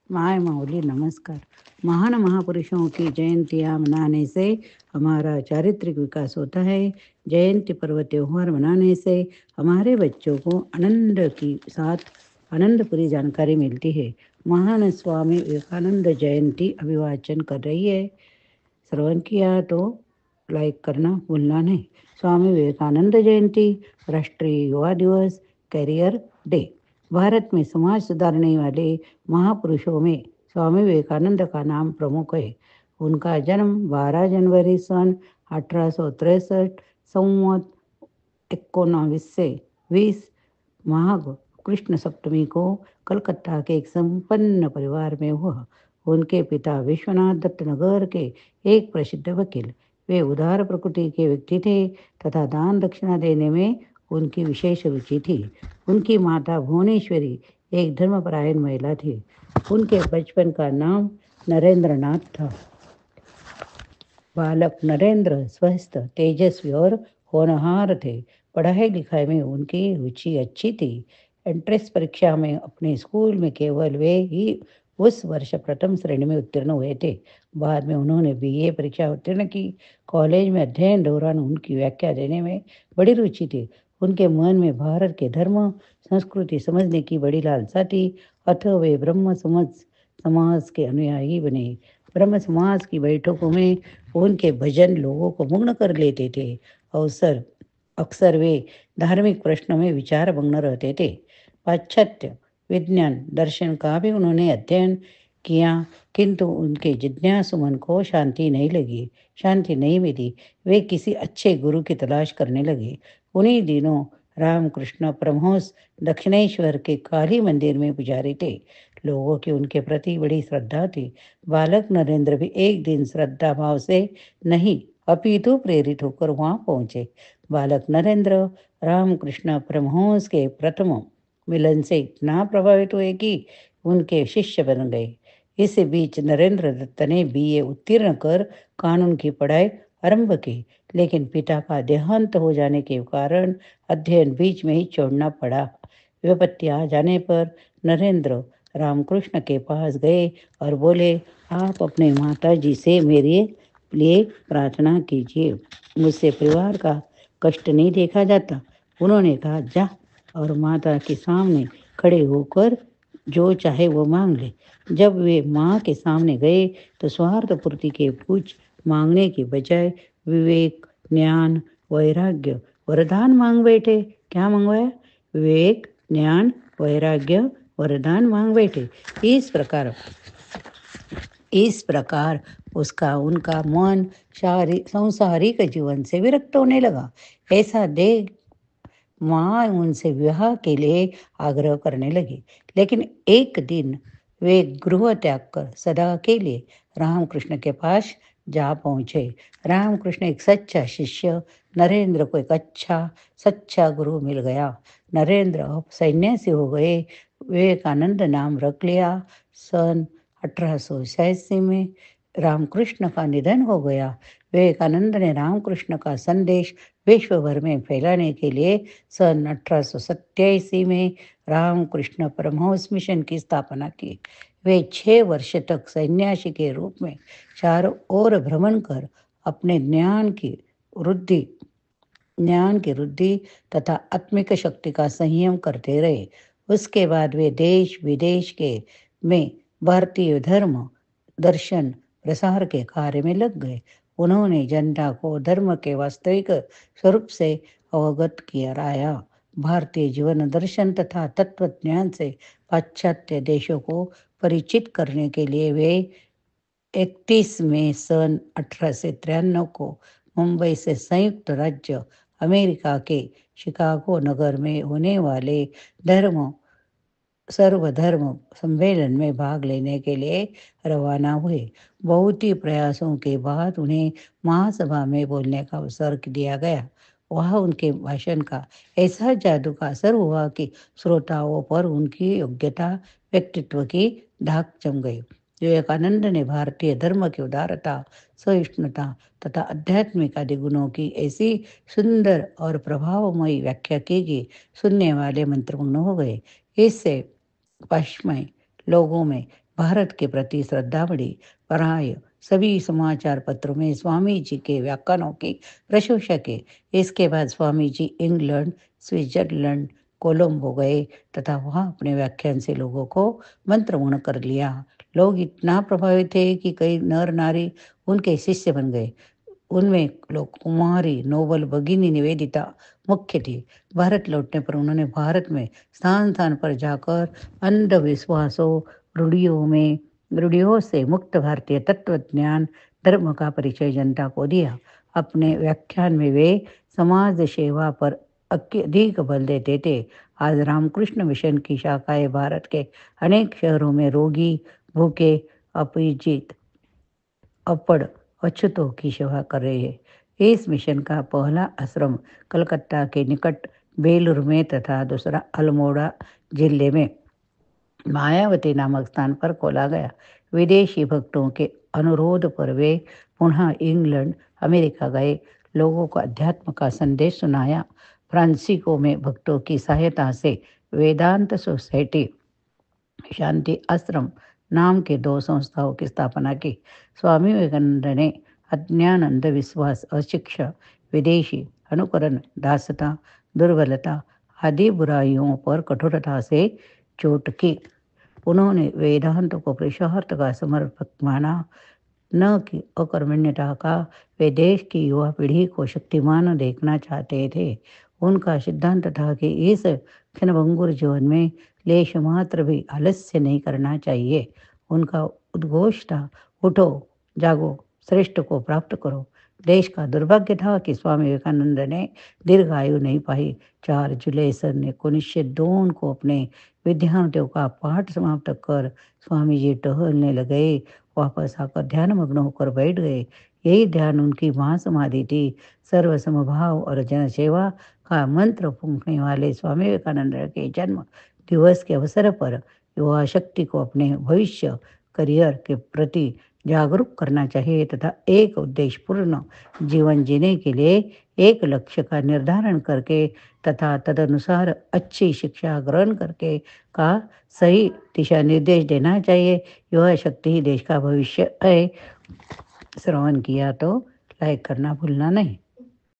My माऊली नमस्कार। महान महापुरुषों की जयंतियाँ मनाने से हमारा चारित्रिक विकास होता है। जयंती पर्व त्योहार मनाने से हमारे बच्चों को आनंद की साथ आनंदपूरी जानकारी मिलती है। महान स्वामी विवेकानंद जयंती अभिवाचन कर रही है। श्रवण किया तो लाइक करना भूलना नहीं। स्वामी विवेकानंद जयंती, राष्ट्रीय युवा दिवस, कैरियर डे। भारत में समाज सुधारने वाले महापुरुषों में स्वामी विवेकानंद का नाम प्रमुख है। उनका जन्म 12 जनवरी सन 1863 संवत 1920 माघ कृष्ण सप्तमी को कलकत्ता के एक संपन्न परिवार में हुआ। उनके पिता विश्वनाथ दत्त नगर के एक प्रसिद्ध वकील। वे उदार प्रकृति के व्यक्ति थे तथा दान दक्षिणा देने में उनकी विशेष रुचि थी। उनकी माता भुवनेश्वरी एक धर्मपरायण महिला थी। उनके बचपन का नाम नरेंद्र नाथ था। बालक नरेंद्र स्वस्थ, तेजस्वी और होनहार थे। पढ़ाई लिखाई में उनकी रुचि अच्छी थी। एंट्रेंस परीक्षा में अपने स्कूल में केवल वे ही उस वर्ष प्रथम श्रेणी में उत्तीर्ण हुए थे। बाद में उन्होंने बीए परीक्षा उत्तीर्ण की। कॉलेज में अध्ययन दौरान उनकी व्याख्या देने में बड़ी रुचि थी। उनके मन में भारत के धर्म संस्कृति समझने की बड़ी लालसा थी। अतः वे ब्रह्म समाज के अनुयायी बने। ब्रह्म समाज की बैठकों में उनके भजन लोगों को मुग्ध कर लेते थे। अवसर अक्सर वे धार्मिक प्रश्नों में विचार मग्न रहते थे। पाश्चात्य विज्ञान दर्शन का भी उन्होंने अध्ययन किया, किंतु उनके जिज्ञासु मन को शांति नहीं मिली। वे किसी अच्छे गुरु की तलाश करने लगे। उन्हीं दिनों रामकृष्ण परमहंस दक्षिणेश्वर के काली मंदिर में पुजारी थे। लोगों की उनके प्रति बड़ी श्रद्धा थी। बालक नरेंद्र भी एक दिन श्रद्धा भाव से नहीं अपितु प्रेरित होकर वहां पहुंचे। बालक नरेंद्र रामकृष्ण परमहंस के प्रथम मिलन से इतना प्रभावित हुए कि उनके शिष्य बन गए। इस बीच नरेंद्र दत्त ने बीए उत्तीर्ण कर कानून की पढ़ाई आरंभ की, लेकिन पिता का देहांत हो जाने के कारण अध्ययन बीच में ही छोड़ना पड़ा। विपत्ति आ जाने पर नरेंद्र रामकृष्ण के पास गए और बोले, आप अपने माता जी से मेरे लिए प्रार्थना कीजिए। मुझसे परिवार का कष्ट नहीं देखा जाता। उन्होंने कहा, जा और माता के सामने खड़े होकर जो चाहे वो मांग ले। जब वे माँ के सामने गए तो स्वार्थ पूर्ति के कुछ मांगने के बजाय विवेक, ज्ञान, वैराग्य, वरदान मांग बैठे। क्या मंगवाया? विवेक, ज्ञान, वैराग्य, वरदान मांग बैठे। इस प्रकार उनका मन सांसारिक जीवन से विरक्त होने लगा। ऐसा देख माँ उनसे विवाह के लिए आग्रह करने लगी। लेकिन एक दिन वे गृह त्याग कर सदा के लिए रामकृष्ण के पास जा पहुँचे। रामकृष्ण एक सच्चा शिष्य, नरेंद्र को एक अच्छा सच्चा गुरु मिल गया। नरेंद्र अब सन्यासी हो गए। विवेकानंद नाम रख लिया। सन 1886 में रामकृष्ण का निधन हो गया। विवेकानंद ने रामकृष्ण का संदेश विश्व भर में फैलाने के लिए सन 1887 में रामकृष्ण परमहंस मिशन की स्थापना की। वे 6 वर्ष तक सन्यासी के रूप में चारों ओर भ्रमण कर अपने ज्ञान की वृद्धि तथा आत्मिक शक्ति का संयम करते रहे। उसके बाद वे देश विदेश के में भारतीय धर्म दर्शन प्रसार के कार्य में लग गए। उन्होंने जनता को धर्म के वास्तविक स्वरूप से अवगत कराया। भारतीय जीवन दर्शन तथा तत्व ज्ञान से पाश्चात्य देशों को परिचित करने के लिए वे 31 मई सन 1893 को मुंबई से संयुक्त राज्य अमेरिका के शिकागो नगर में होने वाले सर्वधर्म सम्मेलन में भाग लेने के लिए रवाना हुए। बहुत ही प्रयासों के बाद उन्हें महासभा में बोलने का अवसर दिया गया। वहाँ उनके भाषण का ऐसा जादू का असर हुआ कि श्रोताओं पर उनकी योग्यता, व्यक्तित्व की धाक जम गई। विवेकानंद ने भारतीय धर्म की उदारता, सहिष्णुता तथा आध्यात्मिक आदि गुणों की ऐसी सुंदर और प्रभावमयी व्याख्या की कि सुनने वाले मंत्रमुग्ध हो गए। इससे पश्चिमी लोगों में भारत के प्रति श्रद्धा बढ़ी। प्राय सभी समाचार पत्रों में स्वामी जी के व्याख्यानों की प्रशंसा की। इसके बाद स्वामी जी इंग्लैंड, स्विट्जरलैंड, कोलंबो गए तथा वहां अपने व्याख्यान से लोगों को मंत्रमुग्ध कर लिया। लोग इतना प्रभावित थे कि कई नर नारी उनके शिष्य बन गए। उनमें लोग कुमारी नोबल भगिनी निवेदिता मुख्य थी। भारत लौटने पर उन्होंने भारत में स्थान स्थान पर जाकर अंधविश्वासों, रूढ़ियों से मुक्त भारतीय तत्व ज्ञान धर्म का परिचय जनता को दिया। अपने व्याख्यान में वे समाज सेवा पर अधिक बल देते थे। आज रामकृष्ण मिशन की शाखाएं भारत के अनेक शहरों में रोगी, भूखे, अपरिचित, अपड़ अछूतों की सेवा कर रहे हैं। इस मिशन का पहला आश्रम कलकत्ता के निकट बेलूर में तथा दूसरा अल्मोड़ा जिले में मायावती नामक स्थान पर खोला गया। विदेशी भक्तों के अनुरोध पर वे पुनः इंग्लैंड, अमेरिका गए, लोगों को अध्यात्म का संदेश सुनाया। फ्रांसीको में भक्तों की सहायता से वेदांत सोसाइटी, शांति आश्रम नाम के 2 संस्थाओं की स्थापना की। स्वामी विवेकानंद ने अज्ञान, अंधविश्वास, अशिक्षा, विदेशी अनुकरण, दासता, दुर्बलता आदि बुराइयों पर कठोरता से चोट की। उन्होंने वेदांत को पुरुषार्थ का समर्पक माना, न कि अकर्मण्यता का। वे देश की युवा पीढ़ी को शक्तिमान देखना चाहते थे। उनका सिद्धांत था कि इस क्षणभंगुर जीवन में लेश मात्र भी आलस्य नहीं करना चाहिए। उनका उद्घोष था, उठो, जागो, श्रेष्ठ को प्राप्त करो। देश का दुर्भाग्य था कि स्वामी विवेकानंद ने दीर्घायु नहीं पाई। 4 जुलाई सन 1902 को अपने विद्यार्थियों का पाठ समाप्त कर स्वामी जी टहलने लगे। वापस आकर ध्यान मग्न होकर बैठ गए। यही ध्यान उनकी महासमाधि थी। सर्व समभाव और जनसेवा का मंत्र फूंकने वाले स्वामी विवेकानंद के जन्म दिवस के अवसर पर युवा शक्ति को अपने भविष्य करियर के प्रति जागरूक करना चाहिए तथा एक उद्देश्यपूर्ण जीवन जीने के लिए एक लक्ष्य का निर्धारण करके तथा तदनुसार अच्छी शिक्षा ग्रहण करके का सही दिशा निर्देश देना चाहिए। युवा शक्ति ही देश का भविष्य है। श्रवण किया तो लाइक करना भूलना नहीं।